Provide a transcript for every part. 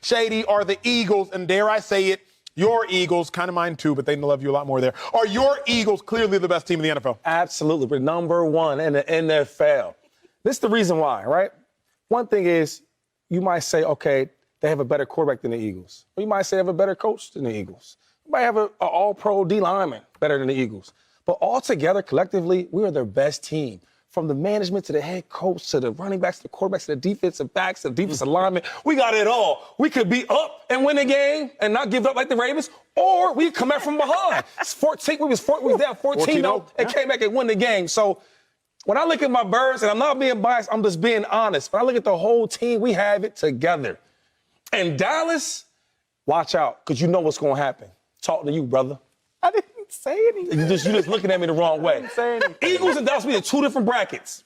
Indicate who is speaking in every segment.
Speaker 1: Shady, are the Eagles, and dare I say it, your Eagles, kind of mine too, but they love you a lot more there. Are your Eagles clearly the best team in the NFL?
Speaker 2: Absolutely. We're number one in the NFL. This is the reason why, right? One thing is, you might say, okay, they have a better quarterback than the Eagles. Or you might say they have a better coach than the Eagles. You might have an all-pro D lineman better than the Eagles. But altogether, collectively, we are their best team. From the management to the head coach to the running backs to the quarterbacks to the defensive backs to the defensive linemen, we got it all. We could be up and win the game and not give up like the Ravens, or we come back from behind. It's 14. We was down 14-0 and came back and won the game. So when I look at my Birds, and I'm not being biased, I'm just being honest. When I look at the whole team, we have it together. And Dallas, watch out, because you know what's going to happen. Talking to you, brother.
Speaker 3: I didn't say anything.
Speaker 2: You just looking at me the wrong way.
Speaker 3: I didn't say anything.
Speaker 2: Eagles and Dallas be in two different brackets.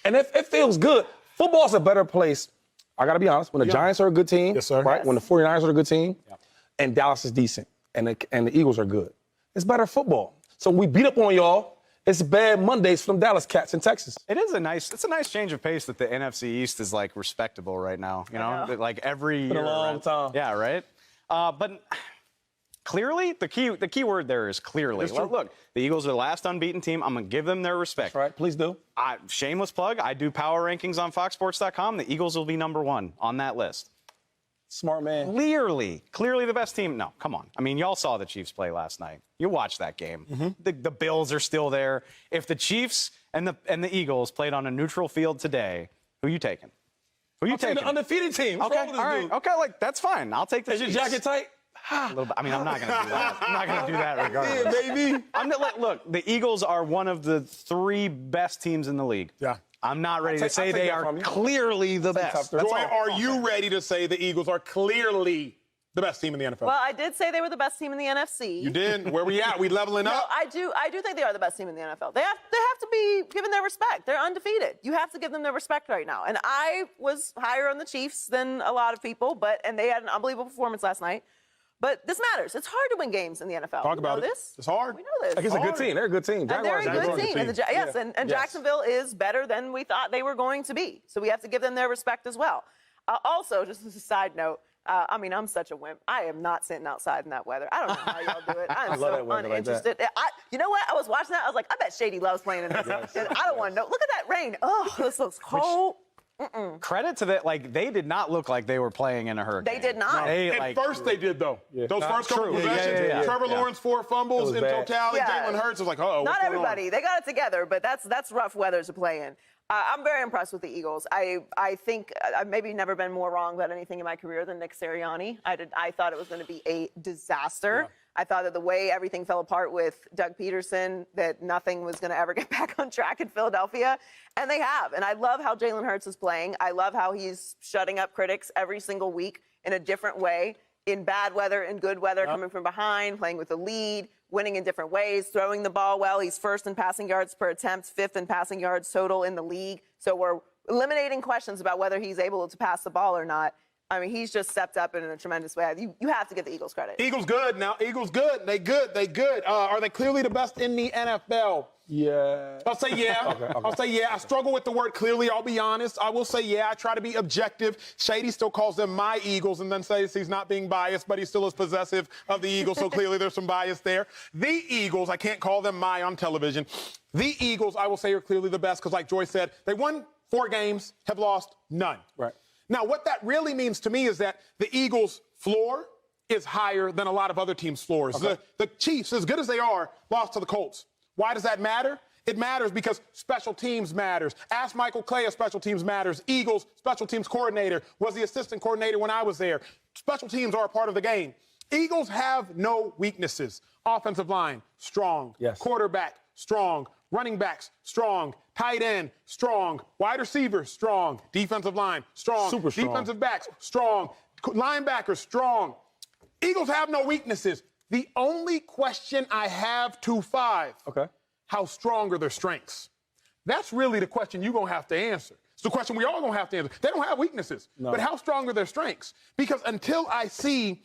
Speaker 2: And it feels good. Football's a better place. I got to be honest. When the Giants are a good team,
Speaker 1: yes, sir.
Speaker 2: Right?
Speaker 1: Yes.
Speaker 2: When the 49ers are a good team, and Dallas is decent, and the Eagles are good. It's better football. So when we beat up on y'all, it's bad Mondays from Dallas Cats in Texas.
Speaker 3: It's a nice change of pace that the NFC East is, like, respectable right now. You know? Like, every year.
Speaker 2: Been a long time.
Speaker 3: Yeah, right? But clearly, the key word there is clearly. Look, the Eagles are the last unbeaten team. I'm going to give them their respect.
Speaker 2: That's right. Please do.
Speaker 3: Shameless plug. I do power rankings on FoxSports.com. The Eagles will be number one on that list.
Speaker 2: Smart man.
Speaker 3: Clearly the best team. No, come on. I mean, y'all saw the Chiefs play last night. You watched that game. The Bills are still there. If the Chiefs and the Eagles played on a neutral field today, who you taking? Who you taking?
Speaker 2: The undefeated team. What's wrong with this dude?
Speaker 3: Okay, like that's fine. I'll take the
Speaker 2: Is your
Speaker 3: Chiefs.
Speaker 2: jacket tight?
Speaker 3: A little bit. I mean, I'm not going to do that. I'm not going to do that regardless.
Speaker 1: Yeah, baby.
Speaker 3: Look, the Eagles are one of the three best teams in the league.
Speaker 1: Yeah.
Speaker 3: I'm not ready to say they are clearly the best.
Speaker 1: Joy, are you ready to say the Eagles are clearly the best team in the NFL?
Speaker 4: Well, I did say they were the best team in the NFC.
Speaker 1: You did? Where we at? We leveling
Speaker 4: No,
Speaker 1: up?
Speaker 4: I do think they are the best team in the NFL. They have to be given their respect. They're undefeated. You have to give them their respect right now. And I was higher on the Chiefs than a lot of people, and they had an unbelievable performance last night. But this matters. It's hard to win games in the NFL.
Speaker 1: Talk about
Speaker 4: we know
Speaker 1: it.
Speaker 4: This.
Speaker 1: It's hard.
Speaker 4: We know this.
Speaker 2: Like, it's a good team. They're a good team.
Speaker 4: And they're a good team. And
Speaker 2: Yes.
Speaker 4: Jacksonville is better than we thought they were going to be. So we have to give them their respect as well. Also, just as a side note, I mean, I'm such a wimp. I am not sitting outside in that weather. I don't know how y'all do it. I am so uninterested. You know what? I was watching that. I was like, I bet Shady loves playing in this. I don't want to know. Look at that rain. Oh, this looks cold.
Speaker 3: Credit to that, like, they did not look like they were playing in a hurricane.
Speaker 4: They did not.
Speaker 1: At first they did, though. Yeah. Those first couple possessions, Trevor Lawrence, 4 fumbles in totality. Jalen Hurts was like, uh-oh,
Speaker 4: not everybody. They got it together, but that's rough weather to play in. I'm very impressed with the Eagles. I think I've maybe never been more wrong about anything in my career than Nick Sirianni. I thought it was going to be a disaster. Yeah. I thought that the way everything fell apart with Doug Peterson, that nothing was going to ever get back on track in Philadelphia. And they have. And I love how Jalen Hurts is playing. I love how he's shutting up critics every single week in a different way, in bad weather, in good weather, coming from behind, playing with the lead, winning in different ways, throwing the ball well. He's first in passing yards per attempt, fifth in passing yards total in the league. So we're eliminating questions about whether he's able to pass the ball or not. I mean, he's just stepped up in a tremendous way. You have to give the Eagles credit.
Speaker 1: Eagles good now. Eagles good. They good. Are they clearly the best in the NFL?
Speaker 2: Yeah.
Speaker 1: I'll say yeah. Okay. I'll say yeah. I struggle with the word clearly, I'll be honest. I will say yeah. I try to be objective. Shady still calls them my Eagles and then says he's not being biased, but he still is possessive of the Eagles, so clearly there's some bias there. The Eagles, I can't call them my on television. The Eagles, I will say, are clearly the best because, like Joy said, they won 4 games, have lost none.
Speaker 2: Right.
Speaker 1: Now, what that really means to me is that the Eagles' floor is higher than a lot of other teams' floors. Okay. The Chiefs, as good as they are, lost to the Colts. Why does that matter? It matters because special teams matters. Ask Michael Clay if special teams matters. Eagles special teams coordinator was the assistant coordinator when I was there. Special teams are a part of the game. Eagles have no weaknesses. Offensive line, strong.
Speaker 2: Yes.
Speaker 1: Quarterback, strong. Running backs, strong. Tight end, strong. Wide receiver, strong. Defensive line, strong.
Speaker 2: Super strong.
Speaker 1: Defensive backs, strong. Linebackers, strong. Eagles have no weaknesses. The only question I have to 5, how strong are their strengths? That's really the question you're going to have to answer. It's the question we all going to have to answer. They don't have weaknesses, but how strong are their strengths? Because until I see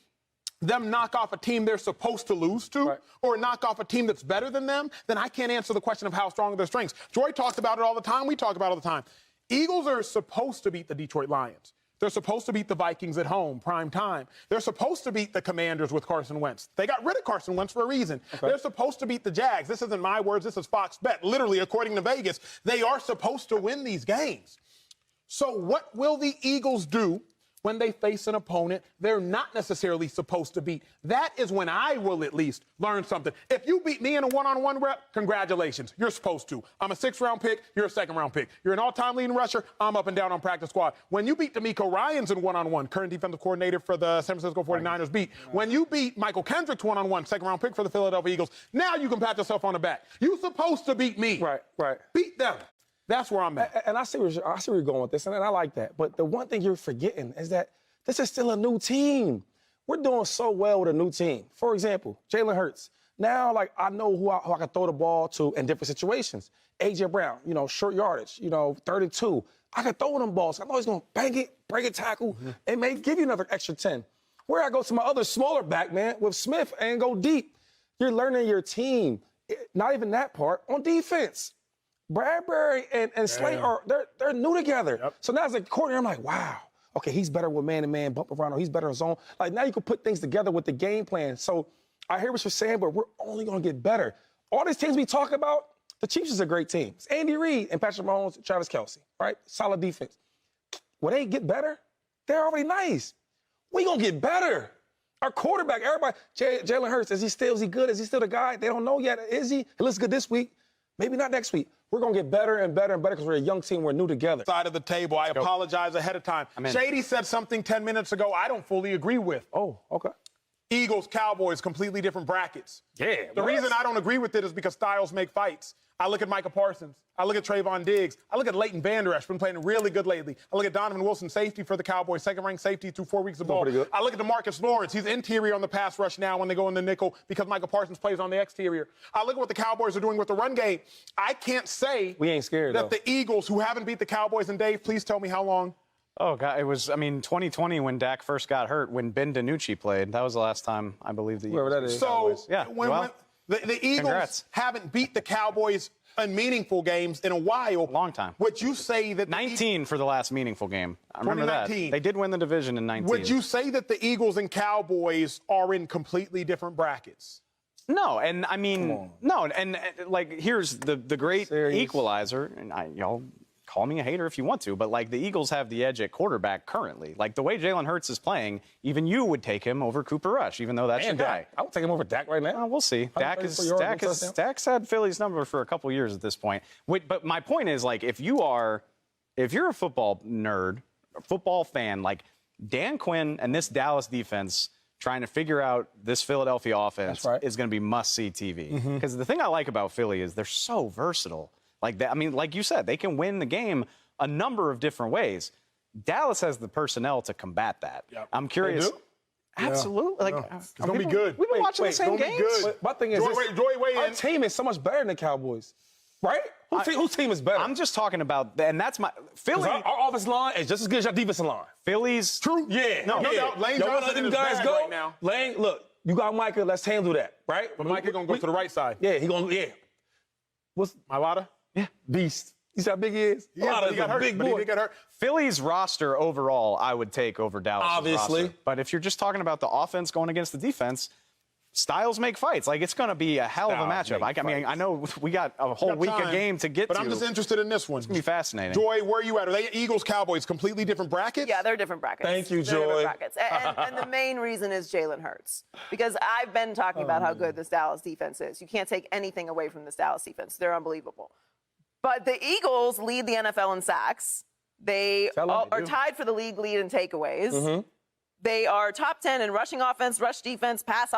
Speaker 1: them knock off a team they're supposed to lose to or knock off a team that's better than them, then I can't answer the question of how strong are their strengths. Joy talks about it all the time. We talk about it all the time. Eagles are supposed to beat the Detroit Lions. They're supposed to beat the Vikings at home, prime time. They're supposed to beat the Commanders with Carson Wentz. They got rid of Carson Wentz for a reason. Okay. They're supposed to beat the Jags. This isn't my words. This is Fox Bet. Literally, according to Vegas, they are supposed to win these games. So what will the Eagles do when they face an opponent they're not necessarily supposed to beat? That is when I will at least learn something. If you beat me in a one-on-one rep, congratulations. You're supposed to. I'm a 6th-round pick. You're a 2nd-round pick. You're an all-time leading rusher. I'm up and down on practice squad. When you beat D'Amico Ryans in one-on-one, current defensive coordinator for the San Francisco 49ers beat. When you beat Michael Kendricks one-on-one, 2nd-round pick for the Philadelphia Eagles, now you can pat yourself on the back. You're supposed to beat me.
Speaker 2: Right.
Speaker 1: Beat them. That's where I'm at.
Speaker 2: And I see where you're going with this, and I like that. But the one thing you're forgetting is that this is still a new team. We're doing so well with a new team. For example, Jalen Hurts. Now, I know who I can throw the ball to in different situations. A.J. Brown, short yardage, 3rd and 2. I can throw them balls. I know he's going to bang it, break a tackle, and may give you another extra 10. Where I go to my other smaller back, man, with Smith and go deep. You're learning your team. Not even that part. On defense. Bradbury and Slate they're new together. Yep. So now as a coordinator, I'm like, wow. Okay, he's better with man-to-man, bump around, or he's better in zone. Now you can put things together with the game plan. So I hear what you're saying, but we're only going to get better. All these teams we talk about, the Chiefs is a great team. It's Andy Reid and Patrick Mahomes and Travis Kelce, right? Solid defense. Will they get better? They're already nice. We going to get better. Our quarterback, everybody, Jalen Hurts, is he good? Is he still the guy? They don't know yet. Is he? He looks good this week. Maybe not next week. We're going to get better and better and better because we're a young team. We're new together.
Speaker 1: Side of the table. I apologize ahead of time. Shady said something 10 minutes ago I don't fully agree with.
Speaker 2: Oh, okay.
Speaker 1: Eagles, Cowboys, completely different brackets.
Speaker 2: Yeah.
Speaker 1: The reason I don't agree with it is because styles make fights. I look at Micah Parsons. I look at Trayvon Diggs. I look at Leighton Vander Esch, been playing really good lately. I look at Donovan Wilson, safety for the Cowboys, 2nd-ranked safety through 4 weeks of ball. I look at DeMarcus Lawrence. He's interior on the pass rush now when they go in the nickel because Micah Parsons plays on the exterior. I look at what the Cowboys are doing with the run game. I can't say
Speaker 2: we ain't scared
Speaker 1: that the Eagles, who haven't beat the Cowboys, and Dave, please tell me how long.
Speaker 3: Oh, God, it was, 2020 when Dak first got hurt, when Ben DiNucci played. That was the last time, I believe, the Eagles.
Speaker 2: Whoever that is.
Speaker 1: So,
Speaker 3: yeah,
Speaker 1: when the Eagles haven't beat the Cowboys in meaningful games in a while.
Speaker 3: Long time.
Speaker 1: Would you say that
Speaker 3: 19 for the last meaningful game. I remember that. They did win the division in 19.
Speaker 1: Would you say that the Eagles and Cowboys are in completely different brackets?
Speaker 3: No, and here's the great equalizer, and y'all call me a hater if you want to, but the Eagles have the edge at quarterback currently. The way Jalen Hurts is playing, even you would take him over Cooper Rush, even though that's your guy.
Speaker 2: I would take him over Dak right now.
Speaker 3: We'll see. Dak's had Philly's number for a couple years at this point. But my point is, if you're a football nerd, a football fan, Dan Quinn and this Dallas defense trying to figure out this Philadelphia offense is going to be must-see TV. Because the thing I like about Philly is they're so versatile. Like you said, they can win the game a number of different ways. Dallas has the personnel to combat that. Yep. I'm curious. Absolutely.
Speaker 1: It's going to be good.
Speaker 3: We've been watching the same games.
Speaker 2: My thing is, our team is so much better than the Cowboys, right? Whose team is better?
Speaker 3: I'm just talking about, and that's my Philly.
Speaker 2: Our offensive line is just as good as our defensive line.
Speaker 3: Philly's
Speaker 1: true.
Speaker 2: Yeah.
Speaker 1: No doubt. Lane Johnson and
Speaker 2: guys go
Speaker 1: right now.
Speaker 2: Lane, look, you got Micah. Let's handle that, right?
Speaker 1: But Micah gonna go to the right side.
Speaker 2: Yeah, he gonna. Yeah. What's
Speaker 1: Mailata?
Speaker 2: Yeah, beast. You see how big he is?
Speaker 1: Yeah, he got hurt.
Speaker 2: Big boy.
Speaker 1: He got hurt.
Speaker 3: Philly's roster overall, I would take over Dallas.
Speaker 2: Obviously.
Speaker 3: Roster. But if you're just talking about the offense going against the defense, styles make fights. It's going to be a hell of a matchup. I know we got a whole week of game to get to.
Speaker 1: But I'm just interested in this one.
Speaker 3: It's going to be fascinating.
Speaker 1: Joy, where are you at? Are they Eagles, Cowboys, completely different brackets?
Speaker 4: Yeah, they're different brackets.
Speaker 2: Thank you,
Speaker 4: They're
Speaker 2: Joy.
Speaker 4: different brackets. And the main reason is Jalen Hurts. Because I've been talking about how good this Dallas defense is. You can't take anything away from this Dallas defense. They're unbelievable. But the Eagles lead the NFL in sacks. They are tied for the league lead in takeaways. They are top 10 in rushing offense, rush defense, pass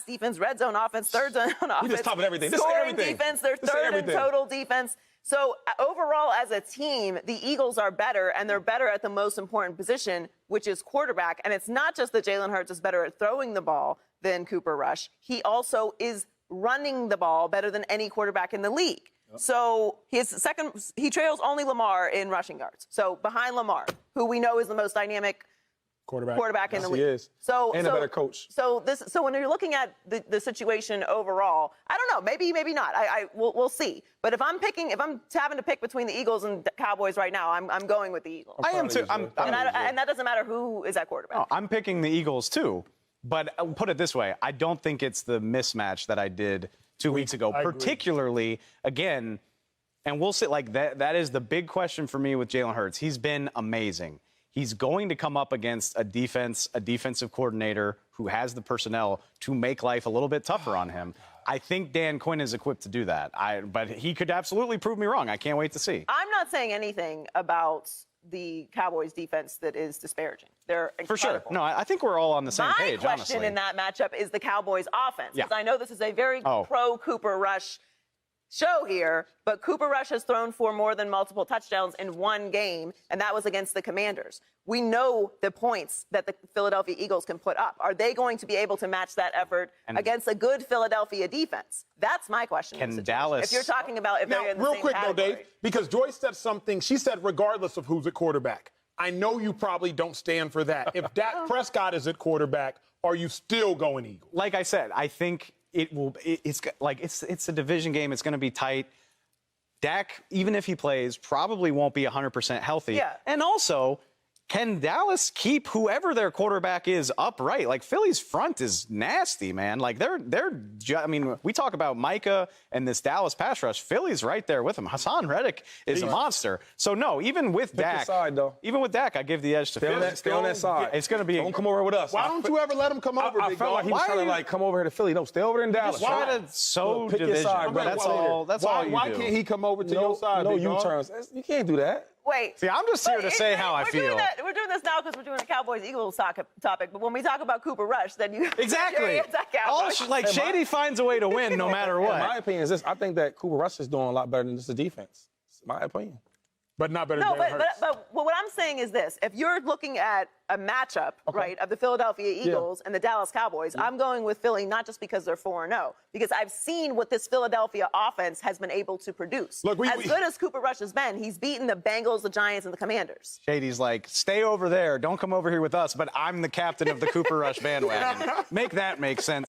Speaker 4: defense, red zone offense, third zone offense.
Speaker 2: We just top of everything.
Speaker 4: Scoring defense, they're third in total defense. So overall, as a team, the Eagles are better, and they're better at the most important position, which is quarterback. And it's not just that Jalen Hurts is better at throwing the ball than Cooper Rush. He also is running the ball better than any quarterback in the league. So he trails only Lamar in rushing yards. So behind Lamar, who we know is the most dynamic
Speaker 1: quarterback
Speaker 4: in the
Speaker 2: Yes,
Speaker 4: league.
Speaker 2: he is.
Speaker 4: So
Speaker 2: And a better coach.
Speaker 4: So when you're looking at the situation overall, I don't know, maybe not. We'll see. But if I'm having to pick between the Eagles and the Cowboys right now, I'm going with the Eagles.
Speaker 3: I am too.
Speaker 4: And that doesn't matter who is at quarterback.
Speaker 3: No, I'm picking the Eagles too. But I'll put it this way, I don't think it's the mismatch that I did 2 weeks ago. Particularly, again, and we'll see, like that is the big question for me with Jalen Hurts. He's been amazing. He's going to come up against a defensive coordinator who has the personnel to make life a little bit tougher on him. I think Dan Quinn is equipped to do that. But he could absolutely prove me wrong. I can't wait to see.
Speaker 4: I'm not saying anything about the Cowboys defense that is disparaging. They're incredible.
Speaker 3: For sure. No, I think we're all on the same page,
Speaker 4: My question in that matchup is the Cowboys offense. Because I know this is a very pro Cooper Rush show here, but Cooper Rush has thrown for more than multiple touchdowns in one game, and that was against the Commanders. We know the points that the Philadelphia Eagles can put up. Are they going to be able to match that effort against a good Philadelphia defense? That's my question.
Speaker 3: Can Dallas?
Speaker 4: If you're talking about if
Speaker 1: Now,
Speaker 4: they're in the
Speaker 1: real
Speaker 4: same
Speaker 1: quick
Speaker 4: category.
Speaker 1: though, Dave, because Joyce said something. She said, regardless of who's at quarterback. I know you probably don't stand for that. If Dak Prescott is at quarterback, are you still going Eagles?
Speaker 3: Like I said, I think it's a division game. It's going to be tight. Dak, even if he plays, probably won't be 100% healthy.
Speaker 4: Yeah.
Speaker 3: And also, can Dallas keep whoever their quarterback is upright? Like, Philly's front is nasty, man. Like, I mean, we talk about Micah and this Dallas pass rush. Philly's right there with him. Hassan Reddick is a monster. So, no, even with Dak,
Speaker 2: side, though.
Speaker 3: even with Dak, I give the edge to Philly.
Speaker 2: Stay on that side.
Speaker 3: It's going to be.
Speaker 2: Don't come over with us.
Speaker 1: Why don't you ever let him come over?
Speaker 2: I felt like he was trying to like come over here to Philly. No, stay over there in Dallas.
Speaker 3: Try to sow
Speaker 2: Pick your
Speaker 3: division.
Speaker 2: side, brother.
Speaker 3: That's all. That's all you
Speaker 1: Why
Speaker 3: do.
Speaker 1: can't he come over to your side?
Speaker 2: No
Speaker 1: big dog?
Speaker 2: U-turns. You can't do that.
Speaker 4: Wait.
Speaker 3: See, I'm just here to say how I feel.
Speaker 4: We're doing this now because we're doing a Cowboys-Eagles topic. But when we talk about Cooper Rush, then you
Speaker 3: Exactly.
Speaker 4: you're anti-Cowboys.
Speaker 3: Shady finds a way to win no matter what.
Speaker 2: My opinion is this. I think that Cooper Rush is doing a lot better than just the defense. It's my opinion.
Speaker 1: But not better
Speaker 4: No,
Speaker 1: than Jalen Hurts.
Speaker 4: but what I'm saying is this. If you're looking at a matchup, right, of the Philadelphia Eagles and the Dallas Cowboys, I'm going with Philly not just because they're 4-0, because I've seen what this Philadelphia offense has been able to produce.
Speaker 1: Look,
Speaker 4: as good as Cooper Rush has been, he's beaten the Bengals, the Giants, and the Commanders.
Speaker 3: Shady's like, stay over there. Don't come over here with us. But I'm the captain of the Cooper Rush bandwagon. Make that make sense.